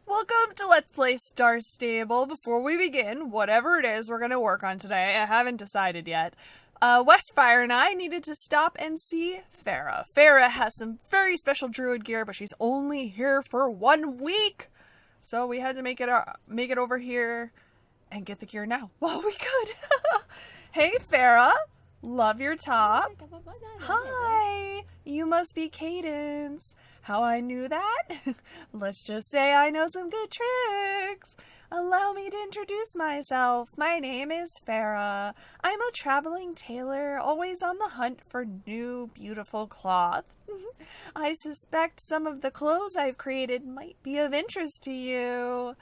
Welcome to Let's Play Star Stable. Before we begin, whatever it is we're going to work on today, I haven't decided yet. Westfire and I needed to stop and see Farah. Farah has some very special Druid gear, but she's only here for 1 week. So we had to make it over here and get the gear now while we could. Hey Farah, love your top. Hi, you must be Cadence. How I knew that? Let's just say I know some good tricks. Allow me to introduce myself. My name is Farah. I'm a traveling tailor, always on the hunt for new, beautiful cloth. I suspect some of the clothes I've created might be of interest to you.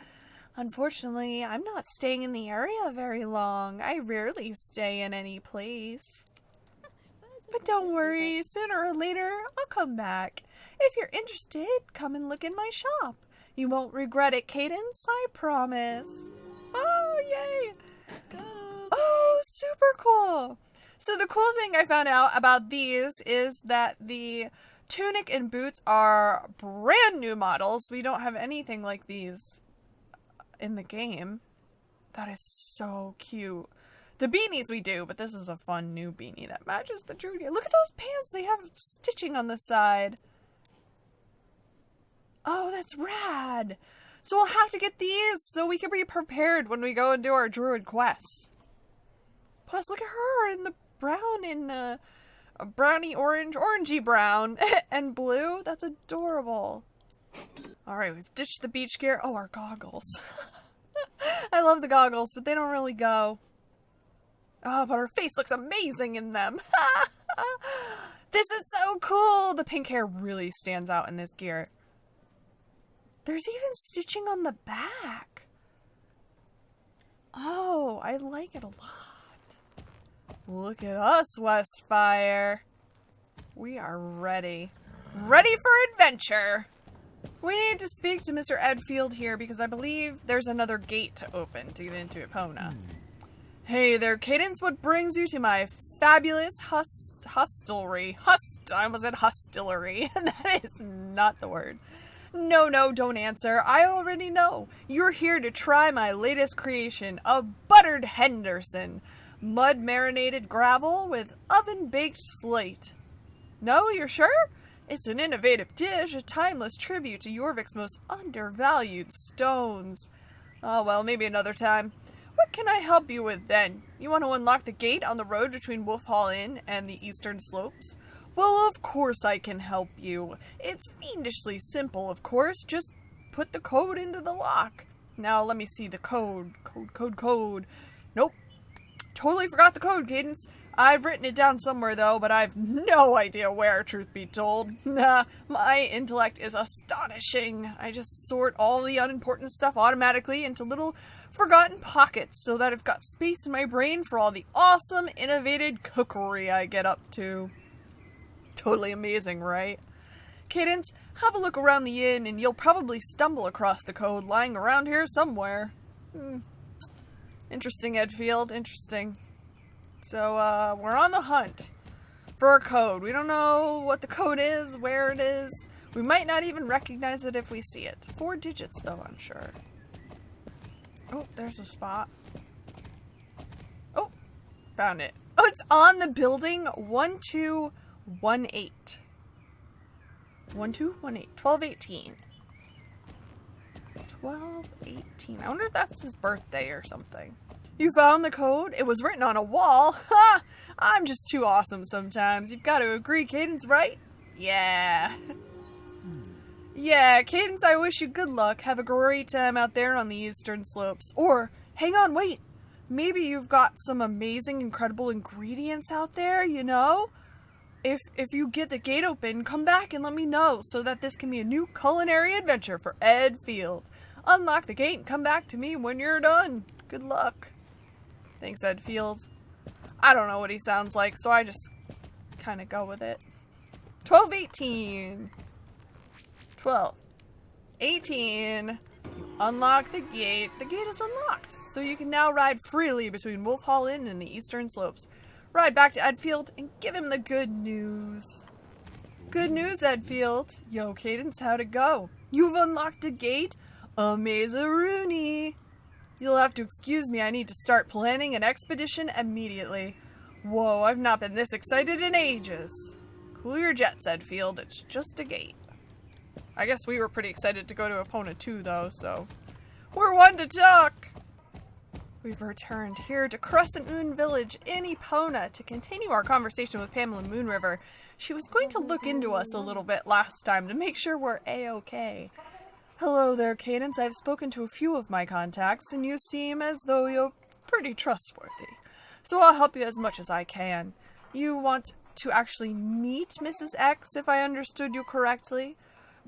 Unfortunately, I'm not staying in the area very long. I rarely stay in any place. But don't worry, sooner or later, I'll come back. If you're interested, come and look in my shop. You won't regret it, Cadence, I promise. Oh, yay! Oh, super cool! So the cool thing I found out about these is that the tunic and boots are brand new models. We don't have anything like these in the game. That is so cute. The beanies we do, but this is a fun new beanie that matches the Druid gear. Look at those pants! They have stitching on the side. Oh, that's rad! So we'll have to get these so we can be prepared when we go and do our Druid quests. Plus, look at her in the brown and brownie orange, orangey brown, and blue. That's adorable. Alright, we've ditched the beach gear. Oh, our goggles. I love the goggles, but they don't really go. Oh, but her face looks amazing in them. This is so cool. The pink hair really stands out in this gear. There's even stitching on the back. Oh, I like it a lot. Look at us, Westfire. We are ready. Ready for adventure. We need to speak to Mr. Edfield here because I believe there's another gate to open to get into Epona. Hey there, Cadence. What brings you to my fabulous hostelry? I almost said hostelry. That is not the word. No, don't answer. I already know. You're here to try my latest creation, a buttered Henderson. Mud-marinated gravel with oven-baked slate. No, you're sure? It's an innovative dish, a timeless tribute to Jorvik's most undervalued stones. Oh, well, maybe another time. What can I help you with then? You want to unlock the gate on the road between Wolf Hall Inn and the Eastern Slopes? Well, of course I can help you. It's fiendishly simple, of course. Just put the code into the lock. Now, let me see the code. Code. Nope. Totally forgot the code, Cadence. I've written it down somewhere, though, but I've no idea where, truth be told. My intellect is astonishing. I just sort all the unimportant stuff automatically into little forgotten pockets so that I've got space in my brain for all the awesome, innovative cookery I get up to. Totally amazing, right? Cadence, have a look around the inn and you'll probably stumble across the code lying around here somewhere. Interesting, Edfield, interesting. So, we're on the hunt for a code. We don't know what the code is, where it is. We might not even recognize it if we see it. 4 digits, though, I'm sure. Oh, there's a spot. Oh, found it. Oh, it's on the building 1218. 1218. 1218. 1218. I wonder if that's his birthday or something. You found the code? It was written on a wall. Ha! I'm just too awesome sometimes. You've got to agree, Cadence, right? Yeah. Yeah, Cadence, I wish you good luck. Have a great time out there on the Eastern Slopes. Or, hang on, wait. Maybe you've got some amazing, incredible ingredients out there, you know? If you get the gate open, come back and let me know so that this can be a new culinary adventure for Ed Field. Unlock the gate and come back to me when you're done. Good luck. Thanks, Ed Field. I don't know what he sounds like, so I just kind of go with it. 1218. 1218. Unlock the gate. The gate is unlocked, so you can now ride freely between Wolf Hall Inn and the Eastern Slopes. Ride back to Edfield and give him the good news. Good news, Edfield. Yo, Cadence, how'd it go? You've unlocked the gate? Amazaroonie! You'll have to excuse me, I need to start planning an expedition immediately. Whoa, I've not been this excited in ages. Cool your jets, Edfield, it's just a gate. I guess we were pretty excited to go to Epona too, though, so... We're one to talk! We've returned here to Crescent Moon Village in Epona to continue our conversation with Pamela Moonriver. She was going to look into us a little bit last time to make sure we're A-okay. Hello there, Cadence. I've spoken to a few of my contacts, and you seem as though you're pretty trustworthy. So I'll help you as much as I can. You want to actually meet Mrs. X, if I understood you correctly?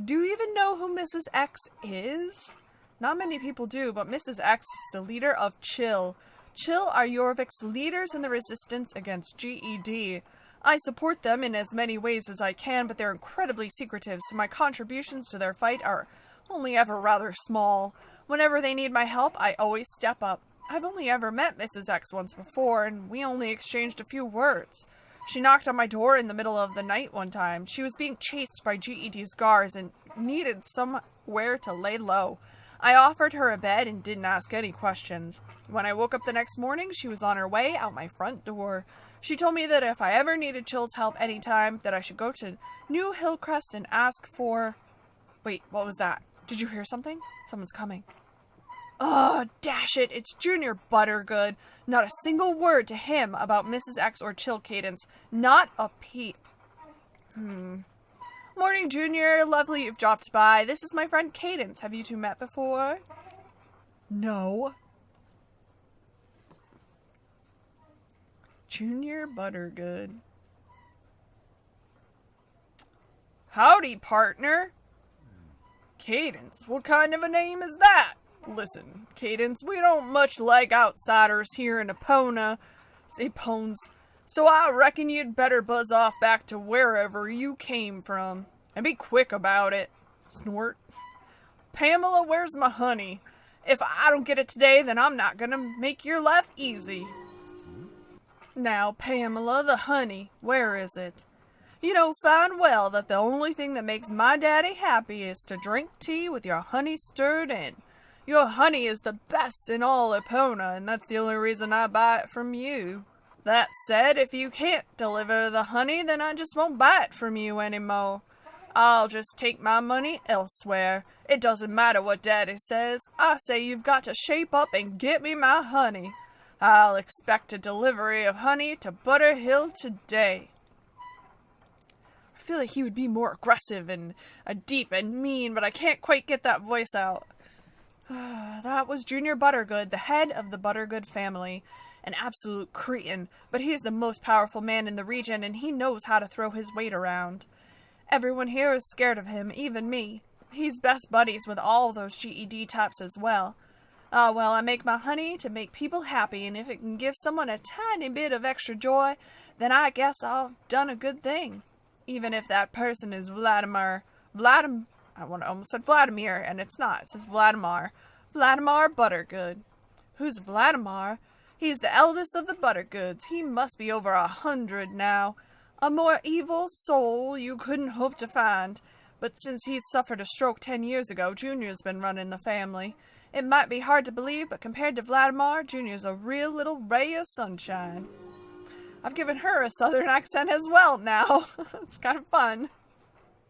Do you even know who Mrs. X is? Not many people do, but Mrs. X is the leader of Chill. Chill are Jorvik's leaders in the resistance against GED. I support them in as many ways as I can, but they're incredibly secretive, so my contributions to their fight are only ever rather small. Whenever they need my help, I always step up. I've only ever met Mrs. X once before, and we only exchanged a few words. She knocked on my door in the middle of the night one time. She was being chased by GED's guards and needed somewhere to lay low. I offered her a bed and didn't ask any questions. When I woke up the next morning, she was on her way out my front door. She told me that if I ever needed Chill's help anytime, that I should go to New Hillcrest and ask for... Wait, what was that? Did you hear something? Someone's coming. Ugh, dash it, it's Junior Buttergood. Not a single word to him about Mrs. X or Chill, Cadence. Not a peep. Morning, Junior. Lovely you've dropped by. This is my friend Cadence. Have you two met before? No. Junior Buttergood. Howdy, partner. Cadence, what kind of a name is that? Listen, Cadence, we don't much like outsiders here in Epona, so I reckon you'd better buzz off back to wherever you came from. And be quick about it. Snort. Pamela, where's my honey? If I don't get it today, then I'm not gonna make your life easy. Now, Pamela, the honey, where is it? You know fine well that the only thing that makes my daddy happy is to drink tea with your honey stirred in. Your honey is the best in all Epona, and that's the only reason I buy it from you. That said, if you can't deliver the honey, then I just won't buy it from you anymore. I'll just take my money elsewhere. It doesn't matter what Daddy says. I say you've got to shape up and get me my honey. I'll expect a delivery of honey to Butterhill today. I feel like he would be more aggressive and deep and mean, but I can't quite get that voice out. That was Junior Buttergood, the head of the Buttergood family. An absolute cretin, but he's the most powerful man in the region, and he knows how to throw his weight around. Everyone here is scared of him, even me. He's best buddies with all those GED types as well. Well, I make my honey to make people happy, and if it can give someone a tiny bit of extra joy, then I guess I've done a good thing. Even if that person is Vladimir, almost said Vladimir, and it's not. It says Vladimir. Vladimir Buttergood. Who's Vladimir? He's the eldest of the Buttergoods. He must be over 100 now. A more evil soul you couldn't hope to find. But since he suffered a stroke 10 years ago, Junior's been running the family. It might be hard to believe, but compared to Vladimir, Junior's a real little ray of sunshine. I've given her a southern accent as well now. It's kind of fun.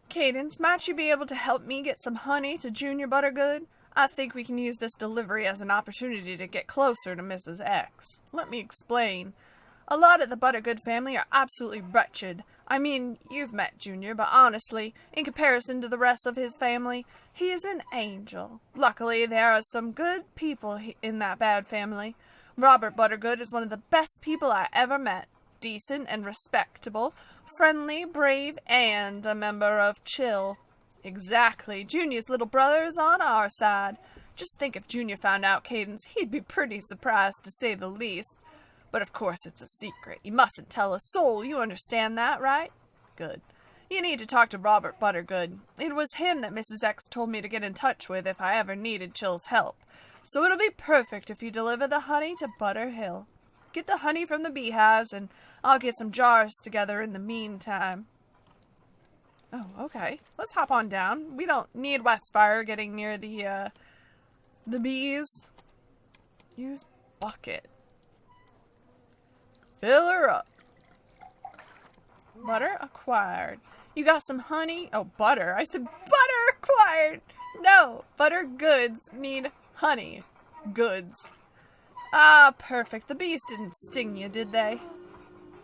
Cadence, might you be able to help me get some honey to Junior Buttergood? I think we can use this delivery as an opportunity to get closer to Mrs. X. Let me explain. A lot of the Buttergood family are absolutely wretched. I mean, you've met Junior, but honestly, in comparison to the rest of his family, he is an angel. Luckily, there are some good people in that bad family. Robert Buttergood is one of the best people I ever met. Decent and respectable, friendly, brave, and a member of Chill. Exactly. Junior's little brother is on our side. Just think if Junior found out Cadence, he'd be pretty surprised to say the least. But of course it's a secret. You mustn't tell a soul. You understand that, right? Good. You need to talk to Robert Buttergood. It was him that Mrs. X told me to get in touch with if I ever needed Chill's help. So it'll be perfect if you deliver the honey to Butterhill. Get the honey from the beehives, and I'll get some jars together in the meantime. Oh, okay. Let's hop on down. We don't need Westfire getting near the the bees. Use bucket. Fill her up. Butter acquired. You got some honey? Oh, butter. I said butter acquired. No, Buttergoods need honey. Goods. Ah, perfect. The bees didn't sting you, did they?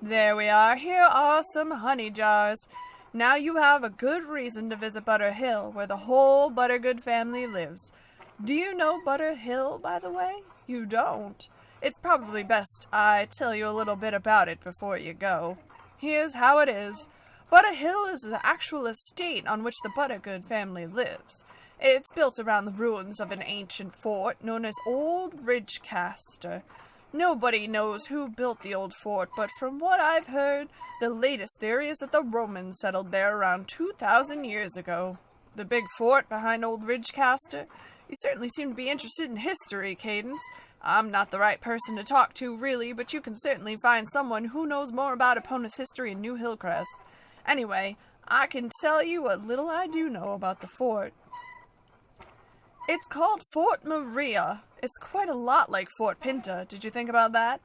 There we are. Here are some honey jars. Now you have a good reason to visit Butter Hill, where the whole Buttergood family lives. Do you know Butter Hill, by the way? You don't? It's probably best I tell you a little bit about it before you go. Here's how it is. Butter Hill is the actual estate on which the Buttergood family lives. It's built around the ruins of an ancient fort known as Old Ridgecaster. Nobody knows who built the old fort, but from what I've heard, the latest theory is that the Romans settled there around 2,000 years ago. The big fort behind Old Ridgecaster? You certainly seem to be interested in history, Cadence. I'm not the right person to talk to, really, but you can certainly find someone who knows more about Epona's history in New Hillcrest. Anyway, I can tell you what little I do know about the fort. It's called Fort Maria. It's quite a lot like Fort Pinta. Did you think about that?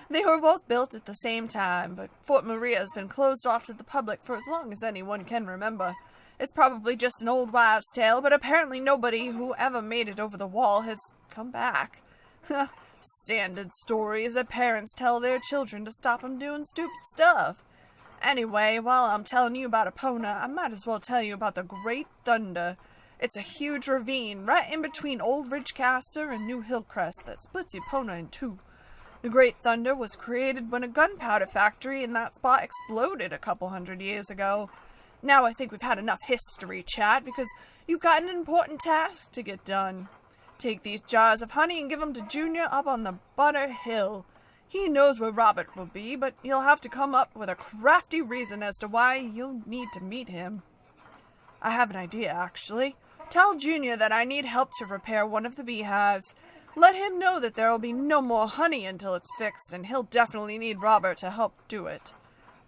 They were both built at the same time, but Fort Maria has been closed off to the public for as long as anyone can remember. It's probably just an old wives' tale, but apparently nobody who ever made it over the wall has come back. Standard stories that parents tell their children to stop them doing stupid stuff. Anyway, while I'm telling you about Epona, I might as well tell you about the Great Thunder. It's a huge ravine right in between Old Ridgecaster and New Hillcrest that splits Epona in two. The Great Thunder was created when a gunpowder factory in that spot exploded a couple hundred years ago. Now I think we've had enough history chat because you've got an important task to get done. Take these jars of honey and give them to Junior up on the Butter Hill. He knows where Robert will be, but you'll have to come up with a crafty reason as to why you'll need to meet him. I have an idea, actually. Tell Junior that I need help to repair one of the beehives. Let him know that there will be no more honey until it's fixed, and he'll definitely need Robert to help do it.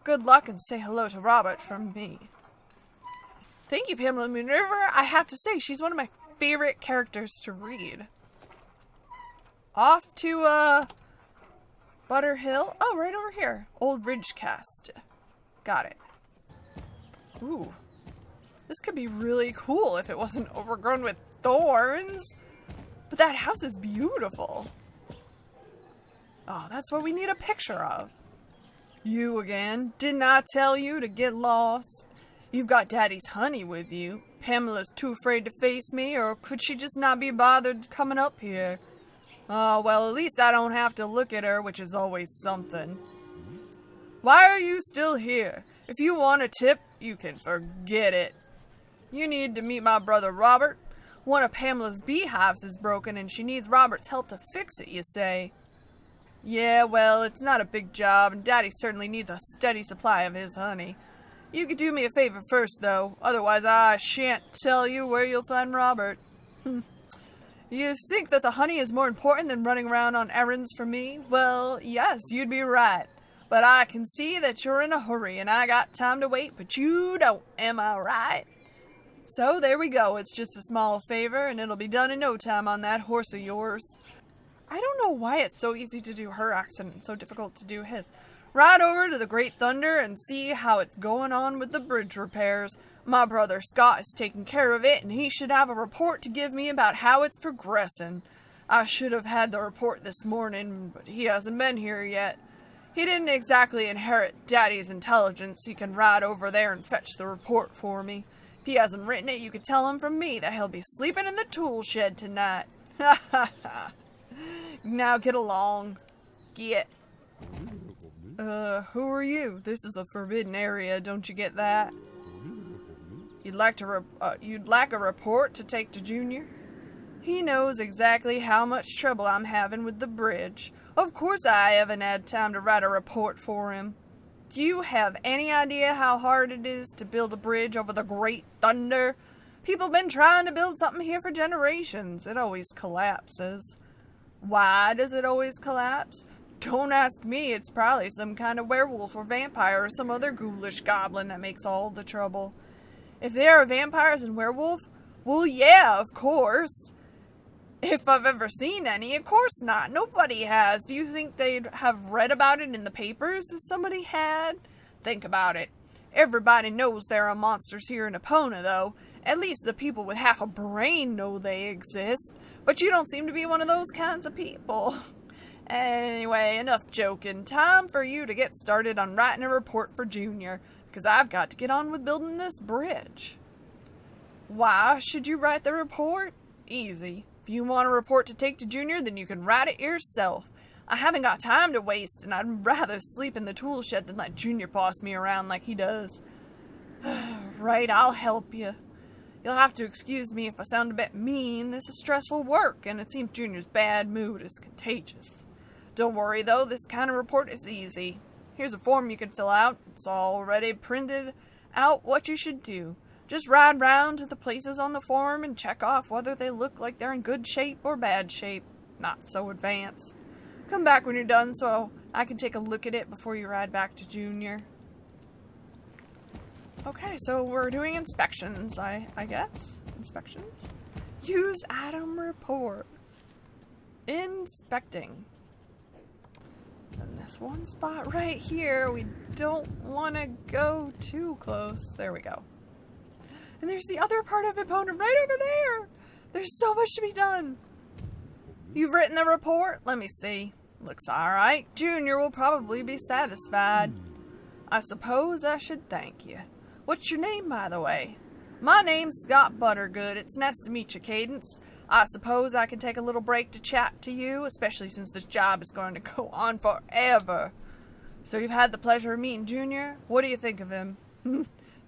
Good luck and say hello to Robert from me. Thank you, Pamela Moonriver. I have to say, she's one of my favorite characters to read. Off to, Butter Hill. Oh, right over here. Old Ridgecast. Got it. Ooh. This could be really cool if it wasn't overgrown with thorns. But that house is beautiful. Oh, that's what we need a picture of. You again. Didn't I tell you to get lost? You've got Daddy's honey with you. Pamela's too afraid to face me, or could she just not be bothered coming up here? Oh, well, at least I don't have to look at her, which is always something. Why are you still here? If you want a tip, you can forget it. You need to meet my brother Robert. One of Pamela's beehives is broken and she needs Robert's help to fix it, you say. Yeah, well, it's not a big job and Daddy certainly needs a steady supply of his honey. You could do me a favor first, though. Otherwise, I shan't tell you where you'll find Robert. You think that the honey is more important than running around on errands for me? Well, yes, you'd be right. But I can see that you're in a hurry and I got time to wait, but you don't. Am I right? So there we go. It's just a small favor and it'll be done in no time on that horse of yours. I don't know why it's so easy to do her accent and so difficult to do his. Ride over to the Great Thunder and see how it's going on with the bridge repairs. My brother Scott is taking care of it and he should have a report to give me about how it's progressing. I should have had the report this morning, but he hasn't been here yet. He didn't exactly inherit Daddy's intelligence. He can ride over there and fetch the report for me. If he hasn't written it, you could tell him from me that he'll be sleeping in the tool shed tonight. Ha ha ha. Now get along. Get. Who are you? This is a forbidden area, don't you get that? You'd like a report to take to Junior? He knows exactly how much trouble I'm having with the bridge. Of course I haven't had time to write a report for him. Do you have any idea how hard it is to build a bridge over the Great Thunder? People have been trying to build something here for generations. It always collapses. Why does it always collapse? Don't ask me. It's probably some kind of werewolf or vampire or some other ghoulish goblin that makes all the trouble. If there are vampires and werewolves, well, yeah, of course. If I've ever seen any, of course not. Nobody has. Do you think they'd have read about it in the papers if somebody had? Think about it. Everybody knows there are monsters here in Epona, though. At least the people with half a brain know they exist. But you don't seem to be one of those kinds of people. Anyway, enough joking. Time for you to get started on writing a report for Junior, because I've got to get on with building this bridge. Why should you write the report? Easy. If you want a report to take to Junior, then you can write it yourself. I haven't got time to waste, and I'd rather sleep in the tool shed than let Junior boss me around like he does. Right, I'll help you. You'll have to excuse me if I sound a bit mean. This is stressful work, and it seems Junior's bad mood is contagious. Don't worry, though, this kind of report is easy. Here's a form you can fill out. It's already printed out what you should do. Just ride round to the places on the form and check off whether they look like they're in good shape or bad shape. Not so advanced. Come back when you're done so I can take a look at it before you ride back to Junior. Okay, so we're doing inspections, I guess. Inspections? Use item report. Inspecting. And this one spot right here, we don't want to go too close. There we go. And there's the other part of Epona right over there. There's so much to be done. You've written the report? Let me see. Looks alright. Junior will probably be satisfied. I suppose I should thank you. What's your name, by the way? My name's Scott Buttergood. It's nice to meet you, Cadence. I suppose I can take a little break to chat to you, especially since this job is going to go on forever. So you've had the pleasure of meeting Junior? What do you think of him?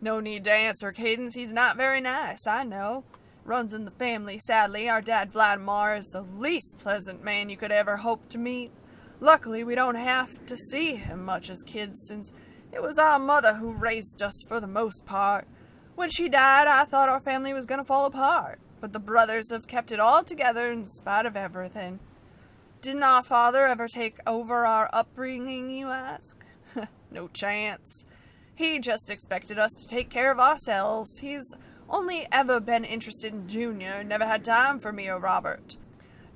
No need to answer, Cadence. He's not very nice, I know. Runs in the family, sadly. Our dad, Vladimir, is the least pleasant man you could ever hope to meet. Luckily, we don't have to see him much as kids, since it was our mother who raised us for the most part. When she died, I thought our family was going to fall apart, but the brothers have kept it all together in spite of everything. Didn't our father ever take over our upbringing, you ask? No chance. He just expected us to take care of ourselves. He's only ever been interested in Junior, never had time for me or Robert.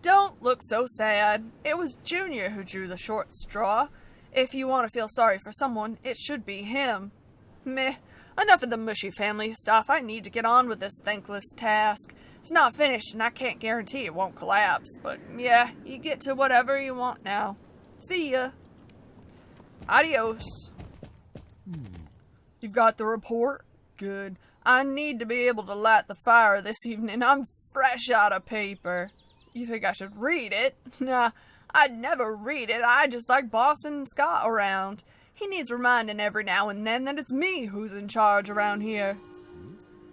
Don't look so sad. It was Junior who drew the short straw. If you want to feel sorry for someone, it should be him. Meh. Enough of the mushy family stuff. I need to get on with this thankless task. It's not finished, and I can't guarantee it won't collapse. But yeah, you get to whatever you want now. See ya. Adios. You've got the report? Good. I need to be able to light the fire this evening. I'm fresh out of paper. You think I should read it? Nah, I'd never read it. I just like bossing Scott around. He needs reminding every now and then that it's me who's in charge around here.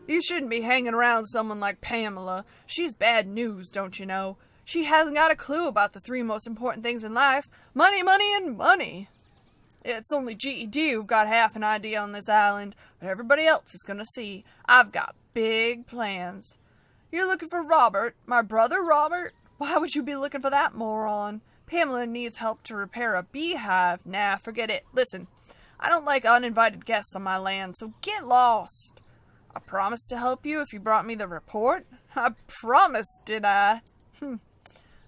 You shouldn't be hanging around someone like Pamela. She's bad news, don't you know? She hasn't got a clue about the three most important things in life. Money, money, and money. It's only GED who've got half an idea on this island, but everybody else is gonna see. I've got big plans. You're looking for Robert, my brother Robert? Why would you be looking for that moron? Pamela needs help to repair a beehive. Nah, forget it. Listen, I don't like uninvited guests on my land, so get lost. I promised to help you if you brought me the report. I promised, did I?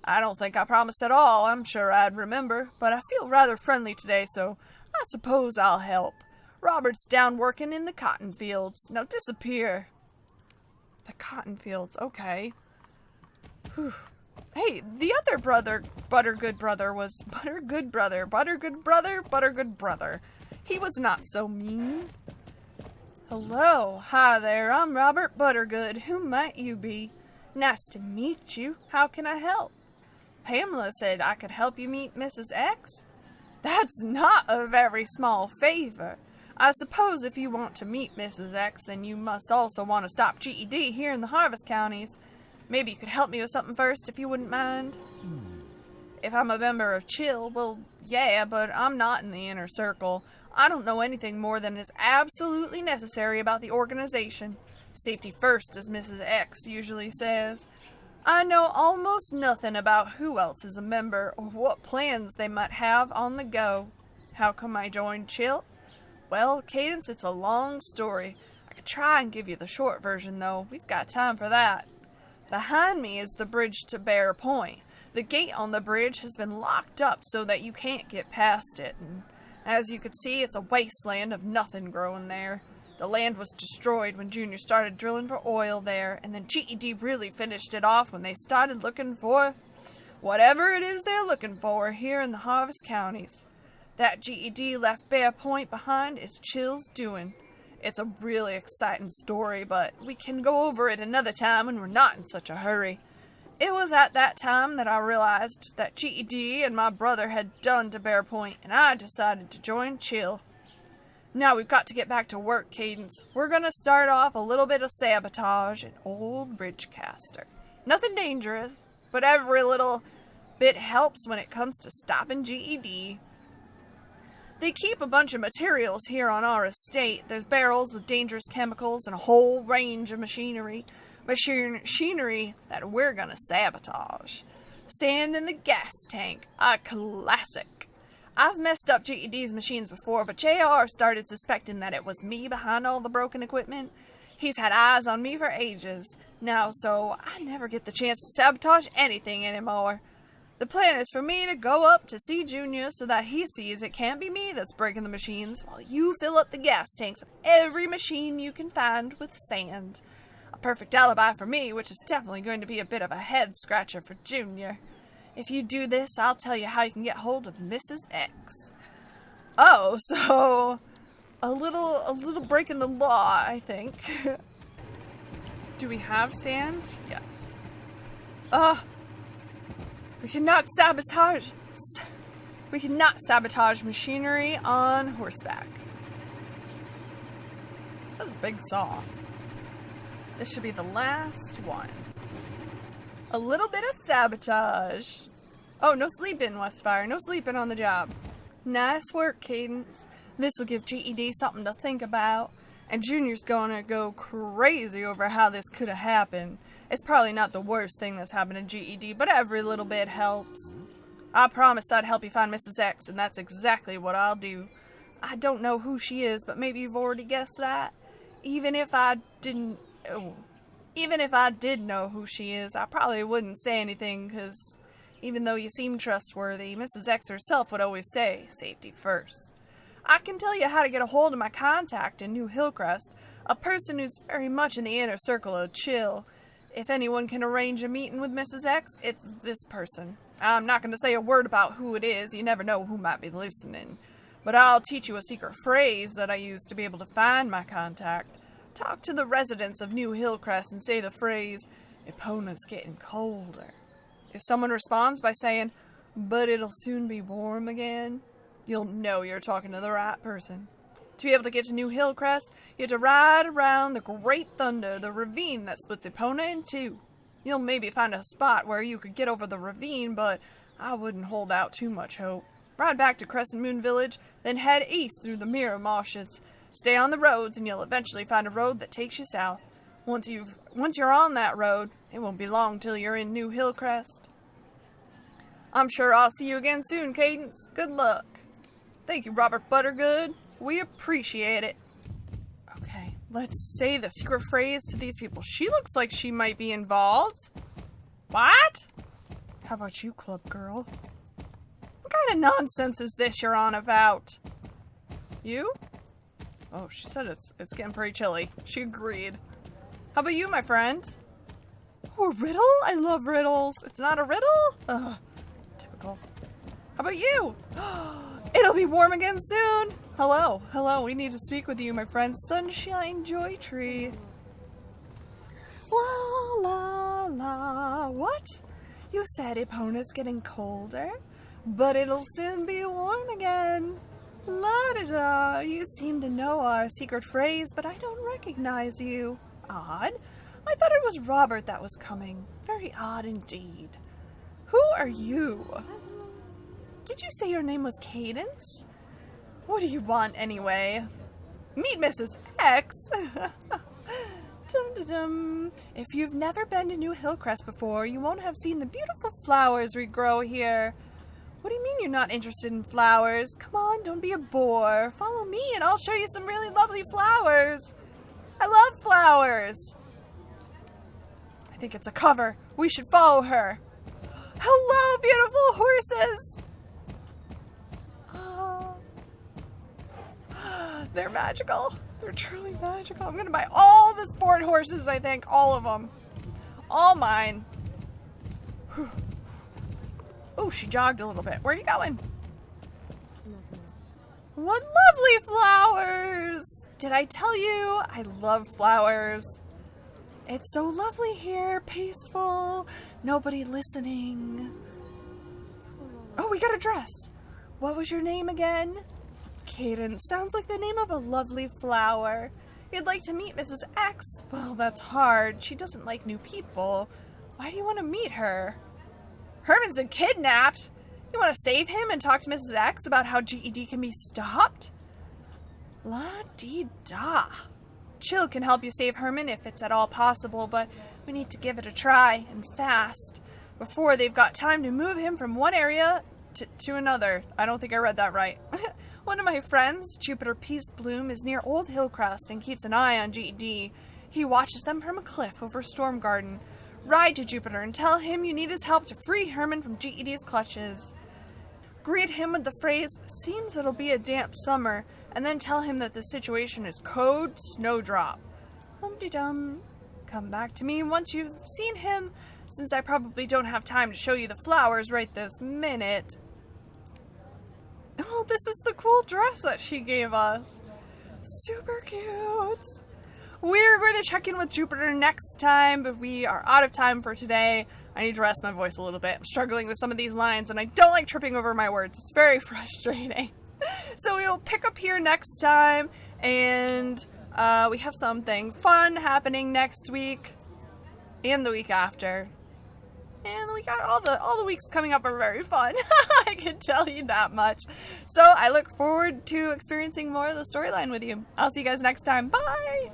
I don't think I promised at all. I'm sure I'd remember, but I feel rather friendly today, so I suppose I'll help. Robert's down working in the cotton fields. Now disappear. The cotton fields, okay. Whew. Hey, the other brother, Buttergood brother, was Buttergood brother. He was not so mean. Hello, hi there, I'm Robert Buttergood. Who might you be? Nice to meet you. How can I help? Pamela said I could help you meet Mrs. X? That's not a very small favor. I suppose if you want to meet Mrs. X, then you must also want to stop GED here in the Harvest Counties. Maybe you could help me with something first, if you wouldn't mind. If I'm a member of Chill, well, yeah, but I'm not in the inner circle. I don't know anything more than is absolutely necessary about the organization. Safety first, as Mrs. X usually says. I know almost nothing about who else is a member or what plans they might have on the go. How come I joined Chill? Well, Cadence, it's a long story. I could try and give you the short version, though. We've got time for that. Behind me is the bridge to Bear Point. The gate on the bridge has been locked up so that you can't get past it. And as you can see, it's a wasteland of nothing growing there. The land was destroyed when Junior started drilling for oil there, and then GED really finished it off when they started looking for whatever it is they're looking for here in the Harvest Counties. That GED left Bear Point behind is Chill's doing. It's a really exciting story, but we can go over it another time when we're not in such a hurry. It was at that time that I realized that GED and my brother had done to Bear Point, and I decided to join Chill. Now we've got to get back to work, Cadence. We're gonna start off a little bit of sabotage at Old Bridgecaster. Nothing dangerous, but every little bit helps when it comes to stopping GED. They keep a bunch of materials here on our estate. There's barrels with dangerous chemicals and a whole range of machinery that we're gonna sabotage. Sand in the gas tank, a classic. I've messed up GED's machines before, but JR started suspecting that it was me behind all the broken equipment. He's had eyes on me for ages now, so I never get the chance to sabotage anything anymore. The plan is for me to go up to see Junior so that he sees it can't be me that's breaking the machines, while you fill up the gas tanks of every machine you can find with sand. A perfect alibi for me, which is definitely going to be a bit of a head-scratcher for Junior. If you do this, I'll tell you how you can get hold of Mrs. X. Oh, so a little break in the law, I think. Do we have sand? Yes. We cannot sabotage machinery on horseback. That's a big saw. This should be the last one. A little bit of sabotage. Oh, no sleeping, Westfire. No sleeping on the job. Nice work, Cadence. This will give GED something to think about. And Junior's gonna go crazy over how this could have happened. It's probably not the worst thing that's happened to GED, but every little bit helps. I promised I'd help you find Mrs. X, and that's exactly what I'll do. I don't know who she is, but maybe you've already guessed that. Even if I did know who she is, I probably wouldn't say anything, because even though you seem trustworthy, Mrs. X herself would always say, safety first. I can tell you how to get a hold of my contact in New Hillcrest, a person who's very much in the inner circle of Chill. If anyone can arrange a meeting with Mrs. X, it's this person. I'm not going to say a word about who it is, you never know who might be listening. But I'll teach you a secret phrase that I use to be able to find my contact. Talk to the residents of New Hillcrest and say the phrase, Epona's getting colder. If someone responds by saying, but it'll soon be warm again, you'll know you're talking to the right person. To be able to get to New Hillcrest, you have to ride around the Great Thunder, the ravine that splits Epona in two. You'll maybe find a spot where you could get over the ravine, but I wouldn't hold out too much hope. Ride back to Crescent Moon Village, then head east through the Mirror Marshes. Stay on the roads and you'll eventually find a road that takes you south. Once you're on that road, it won't be long till you're in New Hillcrest. I'm sure I'll see you again soon, Cadence. Good luck. Thank you, Robert Buttergood. We appreciate it. Okay, let's say the secret phrase to these people. She looks like she might be involved. What? How about you, club girl? What kind of nonsense is this you're on about? You? Oh, she said it's getting pretty chilly. She agreed. How about you, my friend? Oh, a riddle? I love riddles. It's not a riddle? Ugh, typical. How about you? It'll be warm again soon. Hello, we need to speak with you, my friend. Sunshine Joy Tree. La la la. What? You said Epona's getting colder, but it'll soon be warm again. La da da. You seem to know our secret phrase, but I don't recognize you. Odd. I thought it was Robert that was coming. Very odd indeed. Who are you? Did you say your name was Cadence? What do you want, anyway? Meet Mrs. X? Dum-da-dum. If you've never been to New Hillcrest before, you won't have seen the beautiful flowers we grow here. What do you mean you're not interested in flowers? Come on, don't be a bore. Follow me and I'll show you some really lovely flowers. I love flowers. I I think it's a cover. We should follow her. Hello, beautiful horses! Oh. They're magical. They're truly magical. I'm going to buy all the sport horses, I think. All of them. All mine. Oh, she jogged a little bit. Where are you going? What lovely flowers! Did I tell you I love flowers? It's so lovely here, peaceful, nobody listening. Oh, we got a dress. What was your name again? Cadence. Sounds like the name of a lovely flower. You'd like to meet Mrs. X? Well, that's hard. She doesn't like new people. Why do you want to meet her? Herman's been kidnapped. You want to save him and talk to Mrs. X about how GED can be stopped? La-dee-da. Chill can help you save Herman if it's at all possible, but we need to give it a try, and fast, before they've got time to move him from one area to another. I don't think I read that right. One of my friends, Jupiter Peace Bloom, is near Old Hillcrest and keeps an eye on GED. He watches them from a cliff over Storm Garden. Ride to Jupiter and tell him you need his help to free Herman from GED's clutches. Greet him with the phrase, "Seems it'll be a damp summer," and then tell him that the situation is code snowdrop. Dum-de-dum. Come back to me once you've seen him, since I probably don't have time to show you the flowers right this minute. Oh, this is the cool dress that she gave us. Super cute. We're going to check in with Jupiter next time, but we are out of time for today. I need to rest my voice a little bit. I'm struggling with some of these lines, and I don't like tripping over my words. It's very frustrating. So we will pick up here next time, and we have something fun happening next week and the week after. And we got all the weeks coming up are very fun. I can tell you that much. So I look forward to experiencing more of the storyline with you. I'll see you guys next time. Bye!